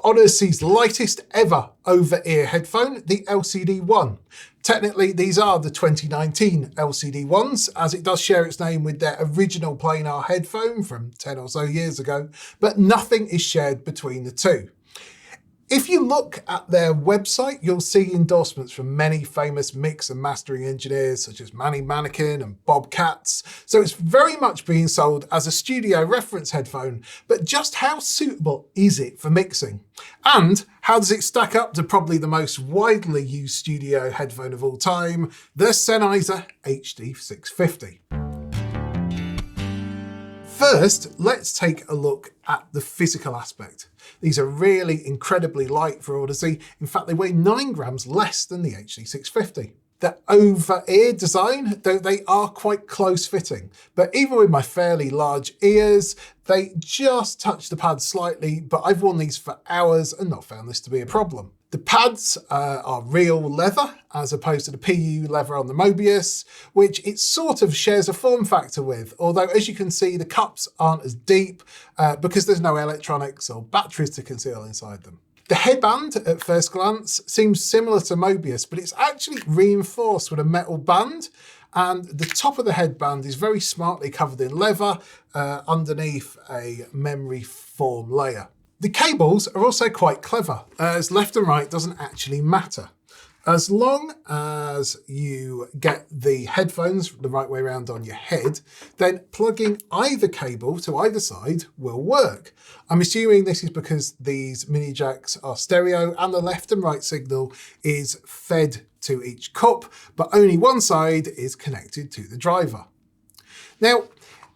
Audeze's lightest ever over-ear headphone, the LCD-1. Technically, these are the 2019 LCD-1s, as it does share its name with their original planar headphone from 10 or so years ago, but nothing is shared between the two. If you look at their website, you'll see endorsements from many famous mix and mastering engineers such as Manny Mannequin and Bob Katz, so it's very much being sold as a studio reference headphone, but just how suitable is it for mixing? And how does it stack up to probably the most widely used studio headphone of all time, the Sennheiser HD650? First, let's take a look at the physical aspect. These are really incredibly light for Audeze. In fact, they weigh 9 grams less than the HD650. The over-ear design, though they are quite close-fitting, but even with my fairly large ears, they just touch the pads slightly, but I've worn these for hours and not found this to be a problem. The pads are real leather, as opposed to the PU leather on the Mobius, which it sort of shares a form factor with, although as you can see, the cups aren't as deep because there's no electronics or batteries to conceal inside them. The headband, at first glance, seems similar to Mobius, but it's actually reinforced with a metal band, and the top of the headband is very smartly covered in leather underneath a memory foam layer. The cables are also quite clever, as left and right doesn't actually matter. As long as you get the headphones the right way around on your head, then plugging either cable to either side will work. I'm assuming this is because these mini jacks are stereo and the left and right signal is fed to each cup, but only one side is connected to the driver. Now,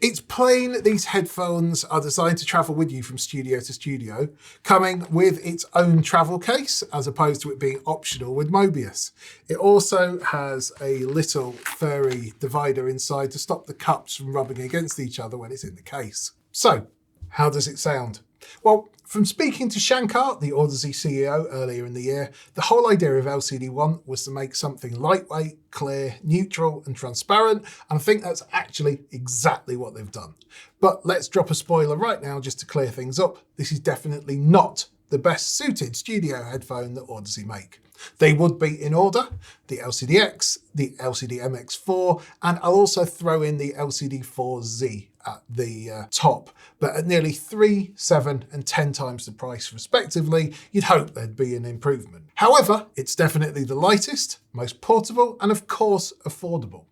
it's plain these headphones are designed to travel with you from studio to studio, coming with its own travel case, as opposed to it being optional with Mobius. It also has a little furry divider inside to stop the cups from rubbing against each other when it's in the case. So, how does it sound? Well, from speaking to Shankar, the Audeze CEO, earlier in the year, the whole idea of LCD-1 was to make something lightweight, clear, neutral and transparent, and I think that's actually exactly what they've done. But let's drop a spoiler right now just to clear things up. This is definitely not the best suited studio headphone that Audeze make. They would be in order: the LCD-X, the LCD-MX4, and I'll also throw in the LCD-4Z at the top, but at nearly 3, 7 and 10 times the price respectively, you'd hope there'd be an improvement. However, it's definitely the lightest, most portable, and of course affordable.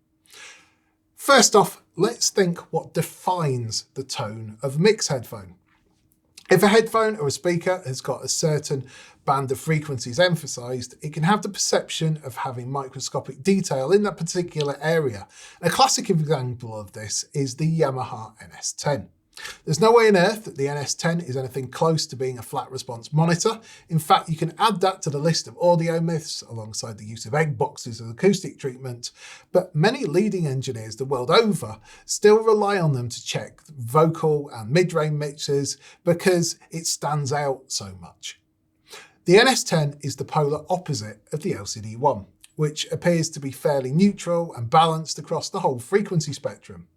First off, let's think what defines the tone of a mix headphone. If a headphone or a speaker has got a certain band of frequencies emphasized, it can have the perception of having microscopic detail in that particular area. A classic example of this is the Yamaha NS10. There's no way on earth that the NS10 is anything close to being a flat response monitor. In fact, you can add that to the list of audio myths alongside the use of egg boxes as acoustic treatment, but many leading engineers the world over still rely on them to check vocal and mid-range mixes because it stands out so much. The NS10 is the polar opposite of the LCD-1, which appears to be fairly neutral and balanced across the whole frequency spectrum.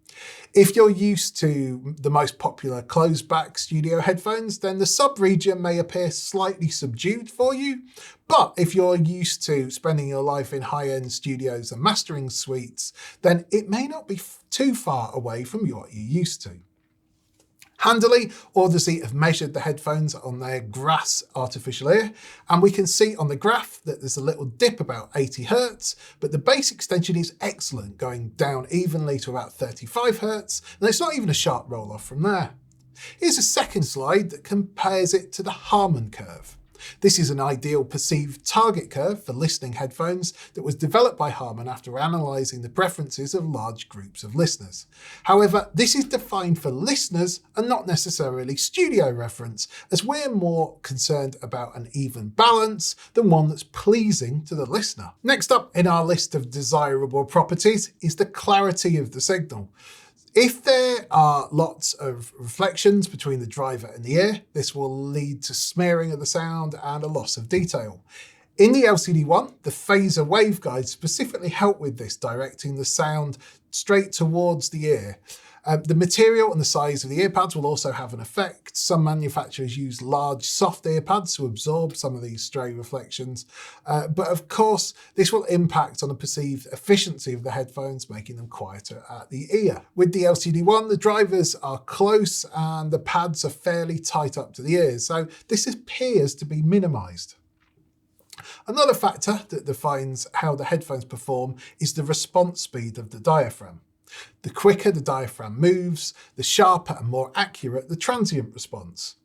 If you're used to the most popular closed-back studio headphones, then the sub-region may appear slightly subdued for you, but if you're used to spending your life in high-end studios and mastering suites, then it may not be too far away from what you're used to. Handily, Audeze have measured the headphones on their Grass artificial ear, and we can see on the graph that there's a little dip about 80 Hz, but the bass extension is excellent, going down evenly to about 35 Hz, and it's not even a sharp roll off from there. Here's a second slide that compares it to the Harman curve. This is an ideal perceived target curve for listening headphones that was developed by Harman after analysing the preferences of large groups of listeners. However, this is defined for listeners and not necessarily studio reference, as we're more concerned about an even balance than one that's pleasing to the listener. Next up in our list of desirable properties is the clarity of the signal. If there are lots of reflections between the driver and the ear, this will lead to smearing of the sound and a loss of detail. In the LCD-1, the phaser waveguides specifically help with this, directing the sound straight towards the ear. The material and the size of the earpads will also have an effect. Some manufacturers use large soft earpads to absorb some of these stray reflections, but of course this will impact on the perceived efficiency of the headphones, making them quieter at the ear. With the LCD-1, the drivers are close and the pads are fairly tight up to the ears, so this appears to be minimised. Another factor that defines how the headphones perform is the response speed of the diaphragm. The quicker the diaphragm moves, the sharper and more accurate the transient response.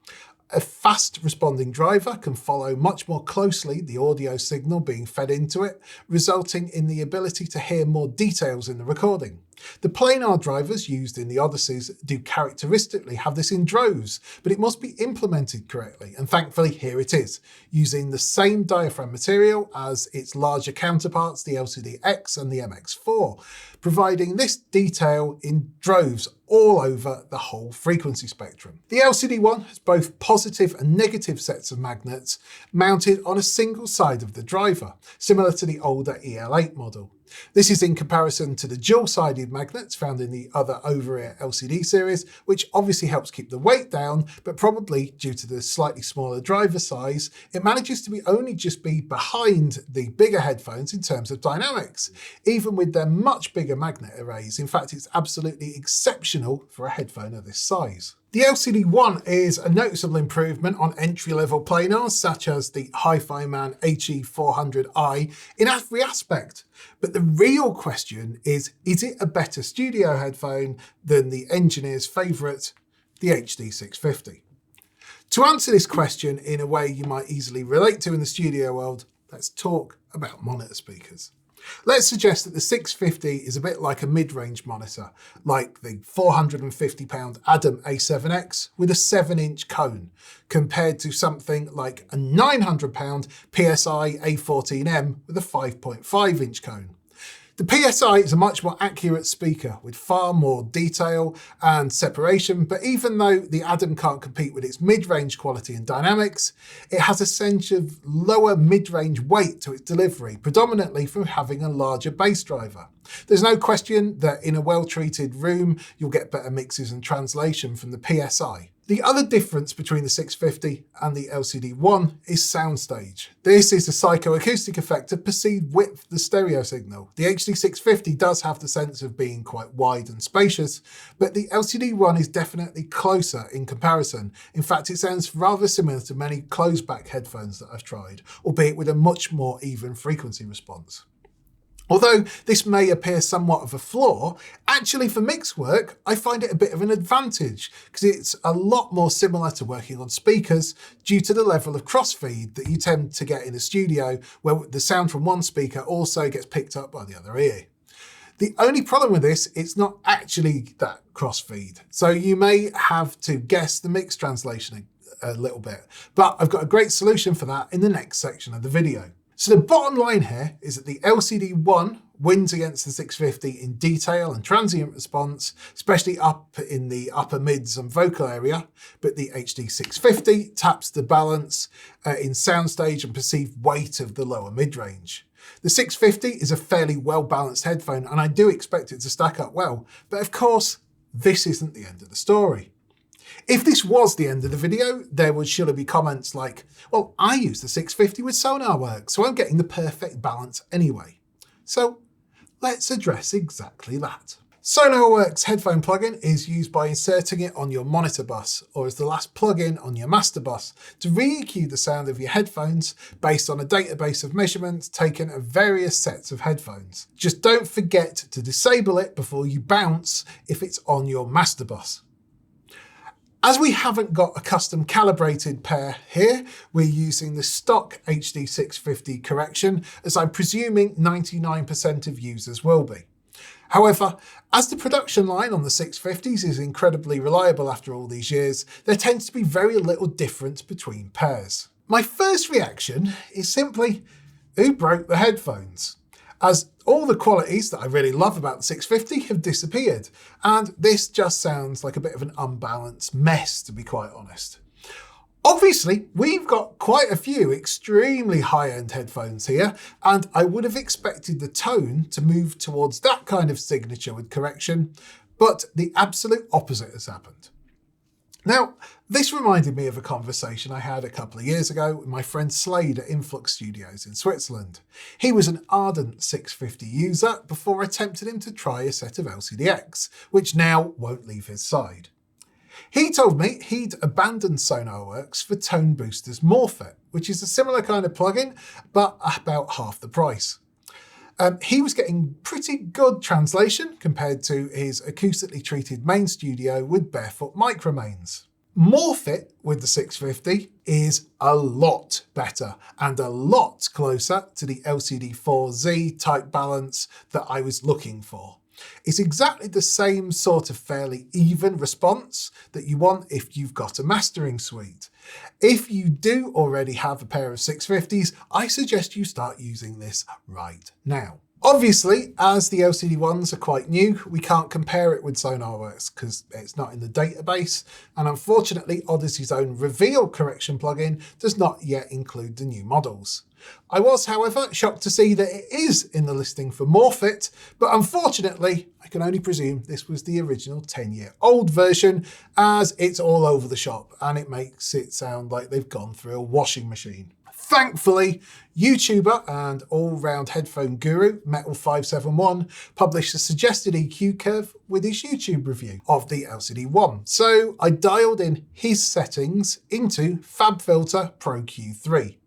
A fast responding driver can follow much more closely the audio signal being fed into it, resulting in the ability to hear more details in the recording. The planar drivers used in the Audeces do characteristically have this in droves, but it must be implemented correctly, and thankfully here it is, using the same diaphragm material as its larger counterparts, the LCD-X and the MX4, providing this detail in droves all over the whole frequency spectrum. The LCD-1 has both positive and negative sets of magnets mounted on a single side of the driver, similar to the older EL8 model. This is in comparison to the dual-sided magnets found in the other over-ear LCD series, which obviously helps keep the weight down, but probably due to the slightly smaller driver size, it manages to only just be behind the bigger headphones in terms of dynamics, even with their much bigger magnet arrays. In fact, it's absolutely exceptional for a headphone of this size. The LCD-1 is a noticeable improvement on entry-level planars such as the Hi-Fi Man HE400i in every aspect. But the real question is it a better studio headphone than the engineer's favourite, the HD650? To answer this question in a way you might easily relate to in the studio world, let's talk about monitor speakers. Let's suggest that the 650 is a bit like a mid-range monitor, like the £450 Adam A7X with a 7-inch cone, compared to something like a £900 PSI A14M with a 5.5-inch cone. The PSI is a much more accurate speaker with far more detail and separation, but even though the Adam can't compete with its mid-range quality and dynamics, it has a sense of lower mid-range weight to its delivery, predominantly from having a larger bass driver. There's no question that in a well-treated room, you'll get better mixes and translation from the PSI. The other difference between the 650 and the LCD-1 is soundstage. This is the psychoacoustic effect of perceived width of the stereo signal. The HD650 does have the sense of being quite wide and spacious, but the LCD-1 is definitely closer in comparison. In fact, it sounds rather similar to many closed-back headphones that I've tried, albeit with a much more even frequency response. Although this may appear somewhat of a flaw, actually for mix work, I find it a bit of an advantage because it's a lot more similar to working on speakers due to the level of crossfeed that you tend to get in a studio where the sound from one speaker also gets picked up by the other ear. The only problem with this, it's not actually that crossfeed. So you may have to guess the mix translation a little bit, but I've got a great solution for that in the next section of the video. So the bottom line here is that the LCD-1 wins against the 650 in detail and transient response, especially up in the upper mids and vocal area, but the HD650 taps the balance in soundstage and perceived weight of the lower mid-range. The 650 is a fairly well-balanced headphone and I do expect it to stack up well, but of course, this isn't the end of the story. If this was the end of the video, there would surely be comments like, well, I use the 650 with Sonarworks, so I'm getting the perfect balance anyway. So let's address exactly that. Sonarworks headphone plugin is used by inserting it on your monitor bus or as the last plugin on your master bus to re-EQ the sound of your headphones based on a database of measurements taken of various sets of headphones. Just don't forget to disable it before you bounce if it's on your master bus. As we haven't got a custom calibrated pair here, we're using the stock HD650 correction, as I'm presuming 99% of users will be. However, as the production line on the 650s is incredibly reliable after all these years, there tends to be very little difference between pairs. My first reaction is simply, who broke the headphones? As all the qualities that I really love about the 650 have disappeared, and this just sounds like a bit of an unbalanced mess, to be quite honest. Obviously, we've got quite a few extremely high-end headphones here, and I would have expected the tone to move towards that kind of signature with correction, But the absolute opposite has happened. Now, this reminded me of a conversation I had a couple of years ago with my friend Slade at Influx Studios in Switzerland. He was an ardent 650 user before I tempted him to try a set of LCD-X, which now won't leave his side. He told me he'd abandoned Sonarworks for Tone Booster's Morphit, which is a similar kind of plugin, but about half the price. He was getting pretty good translation compared to his acoustically treated main studio with barefoot micromains. Morphit with the 650 is a lot better and a lot closer to the LCD-4Z type balance that I was looking for. It's exactly the same sort of fairly even response that you want if you've got a mastering suite. If you do already have a pair of 650s, I suggest you start using this right now. Obviously, as the LCD-1s are quite new, we can't compare it with Sonarworks because it's not in the database, and unfortunately Audeze's own reveal correction plugin does not yet include the new models. I was, however, shocked to see that it is in the listing for Morphit, but unfortunately, I can only presume this was the original 10-year-old version, as it's all over the shop and it makes it sound like they've gone through a washing machine. Thankfully, YouTuber and all-round headphone guru Metal571 published a suggested EQ curve with his YouTube review of the LCD-1. So I dialed in his settings into FabFilter Pro Q3.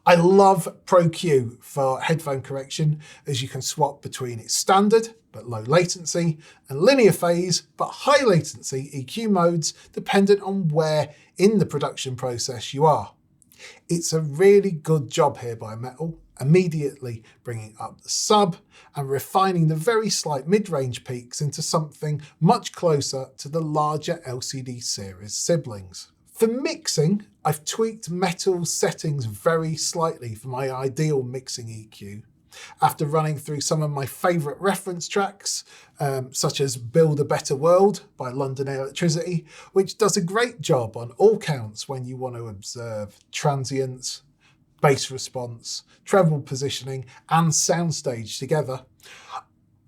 I love Pro Q for headphone correction, as you can swap between its standard but low latency and linear phase but high latency EQ modes dependent on where in the production process you are. It's a really good job here by Metal, immediately bringing up the sub and refining the very slight mid-range peaks into something much closer to the larger LCD series siblings. For mixing, I've tweaked Metal's settings very slightly for my ideal mixing EQ. After running through some of my favourite reference tracks, such as Build a Better World by London Electricity, which does a great job on all counts when you want to observe transients, bass response, treble positioning and soundstage together.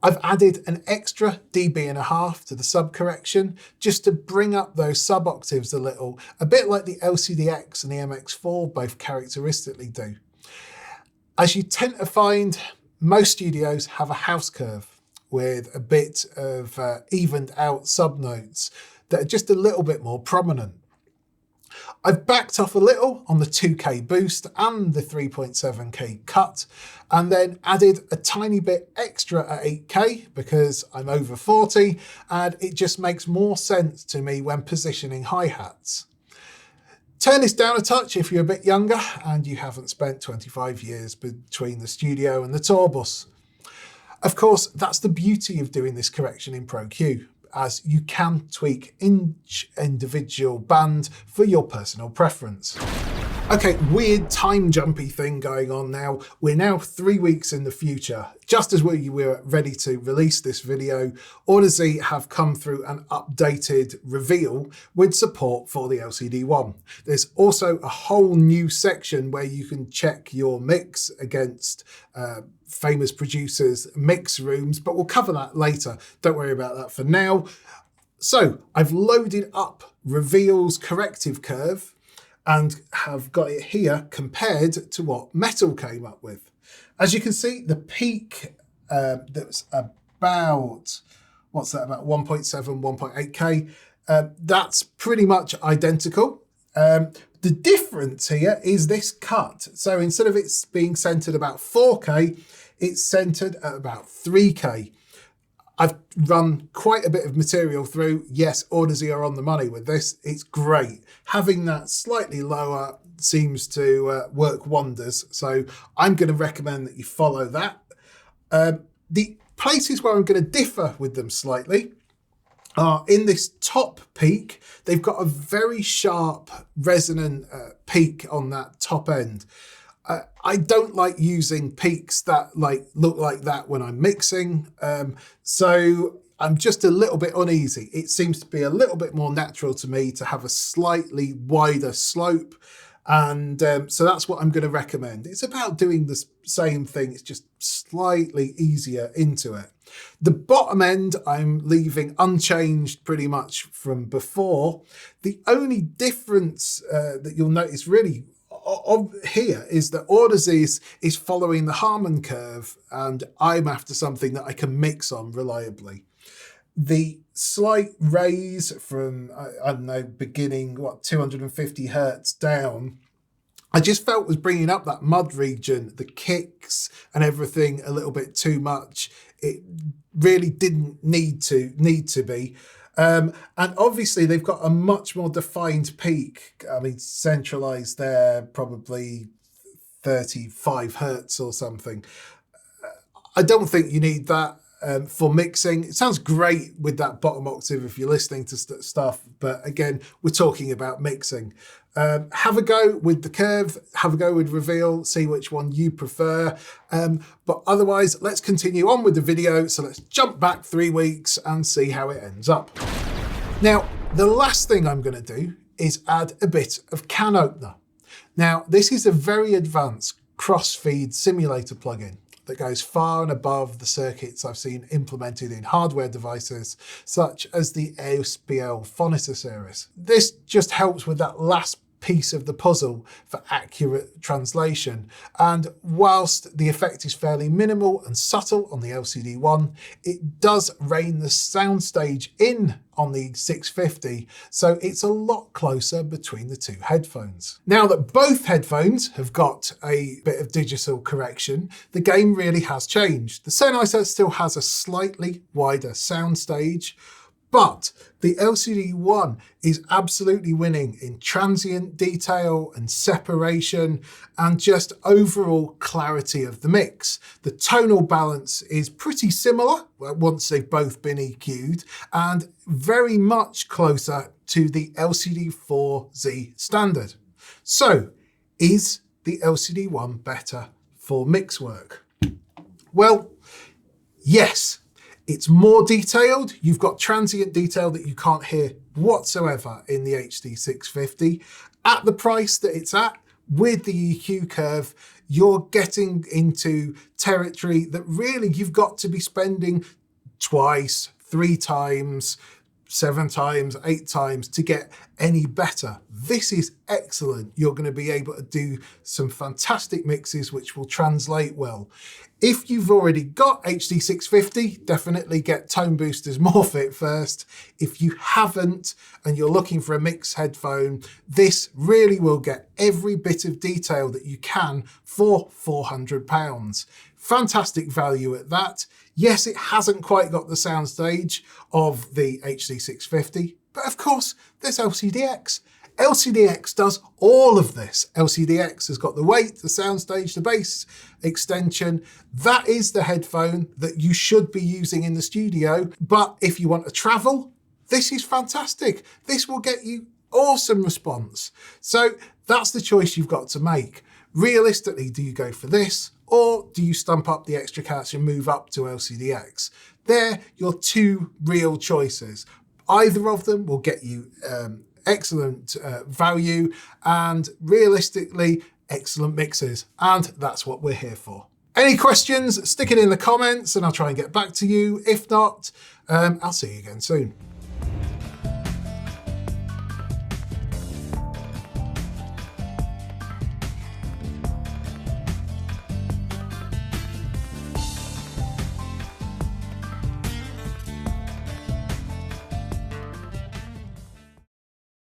I've added an extra dB.5 to the sub correction just to bring up those sub octaves a little, a bit like the LCD-X and the MX4 both characteristically do. As you tend to find, most studios have a house curve with a bit of evened out subnotes that are just a little bit more prominent. I've backed off a little on the 2K boost and the 3.7K cut, and then added a tiny bit extra at 8K because I'm over 40 and it just makes more sense to me when positioning hi-hats. Turn this down a touch if you're a bit younger and you haven't spent 25 years between the studio and the tour bus. Of course, that's the beauty of doing this correction in Pro Q, as you can tweak each individual band for your personal preference. Okay, weird time jumpy thing going on now. We're now 3 weeks in the future. Just as we were ready to release this video, Audeze have come through an updated reveal with support for the LCD-1. There's also a whole new section where you can check your mix against famous producers' mix rooms, but we'll cover that later. Don't worry about that for now. So I've loaded up Reveal's corrective curve and have got it here compared to what Metal came up with. As you can see, the peak that's about, what's that, about 1.7, 1.8K, that's pretty much identical. The difference here is this cut. So instead of it being centered about 4K, it's centered at about 3K. I've run quite a bit of material through. Yes, Audeze are on the money with this. It's great. Having that slightly lower seems to work wonders. So I'm going to recommend that you follow that. The places where I'm going to differ with them slightly are in this top peak. They've got a very sharp resonant peak on that top end. I don't like using peaks that look like that when I'm mixing, so I'm just a little bit uneasy. It seems to be a little bit more natural to me to have a slightly wider slope And so that's what I'm going to recommend. It's about doing the same thing. It's just slightly easier into it. The bottom end, I'm leaving unchanged pretty much from before. The only difference that you'll notice really here is that Audeze is following the Harman curve, and I'm after something that I can mix on reliably. The slight raise from, I don't know, beginning, 250 hertz down, I just felt was bringing up that mud region, the kicks and everything a little bit too much. It really didn't need to be. And obviously they've got a much more defined peak. I mean, centralized there, probably 35 hertz or something. I don't think you need that. For mixing. It sounds great with that bottom octave if you're listening to stuff, but again, we're talking about mixing. Have a go with the curve, have a go with reveal, see which one you prefer. But otherwise, let's continue on with the video. So let's jump back 3 weeks and see how it ends up. Now, the last thing I'm going to do is add a bit of can opener. Now, this is a very advanced cross-feed simulator plugin that goes far and above the circuits I've seen implemented in hardware devices, such as the ASPL Phonitor series. This just helps with that last piece of the puzzle for accurate translation. And whilst the effect is fairly minimal and subtle on the LCD-1, it does rein the soundstage in on the 650, so it's a lot closer between the two headphones. Now that both headphones have got a bit of digital correction, the game really has changed. The Sennheiser still has a slightly wider soundstage, but the LCD-1 is absolutely winning in transient detail and separation and just overall clarity of the mix. The tonal balance is pretty similar once they've both been EQ'd and very much closer to the LCD-4Z standard. So, is the LCD-1 better for mix work? Well, yes. It's more detailed. You've got transient detail that you can't hear whatsoever in the HD650. At the price that it's at, with the EQ curve, you're getting into territory that really you've got to be spending twice, 3 times, 7 times, 8 times to get any better. This is excellent. You're going to be able to do some fantastic mixes which will translate well. If you've already got HD650, definitely get Tone Booster's Morphit first. If you haven't and you're looking for a mixed headphone, this really will get every bit of detail that you can for £400. Fantastic value at that. Yes, it hasn't quite got the soundstage of the HD650, but of course, there's LCDX. LCDX does all of this. LCDX has got the weight, the soundstage, the bass extension. That is the headphone that you should be using in the studio. But if you want to travel, this is fantastic. This will get you awesome response. So that's the choice you've got to make. Realistically, do you go for this? Or do you stump up the extra cash and move up to LCDX? They're your 2 real choices. Either of them will get you excellent value and realistically excellent mixes. And that's what we're here for. Any questions, stick it in the comments and I'll try and get back to you. If not, I'll see you again soon.